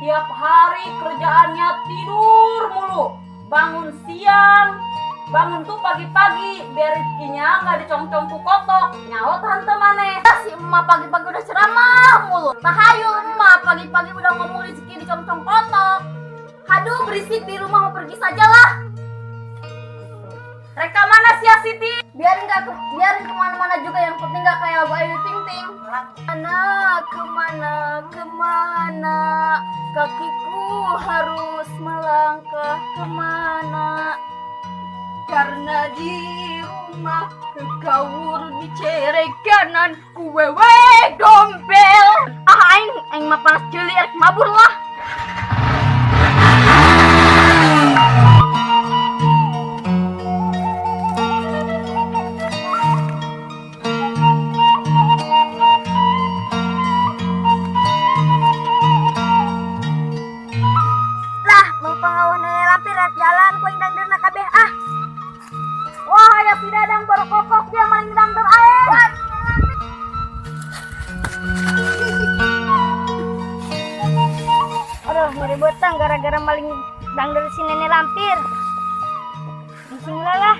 Tiap hari kerjaannya tidur mulu. Bangun siang, bangun tuh pagi-pagi biar rezekinya nggak dicong-cong ku kotok. Nyawa tante maneh. Si emak pagi-pagi udah ceramah mulu. Tahayu emak pagi-pagi udah ngomong rezeki dicong-cong kotok. Aduh berisik di rumah, mau pergi sajalah. Reka mana si Siti? Biarin kemana-mana juga, yang penting gak kayak Ayu Ting Ting. Kemana kakiku harus melangkah kemana, karena di rumah kekawur dicerek kanan ku wewe gombel. Aing mah panas jeli erek mabur lah. Jalan ku indang dana kabeh ah. Wah, aya si Dadang baru kokok dia maling dangder air. Aduh, ngeribetan gara-gara maling dangder si Nenek Lampir. Bismillah lah.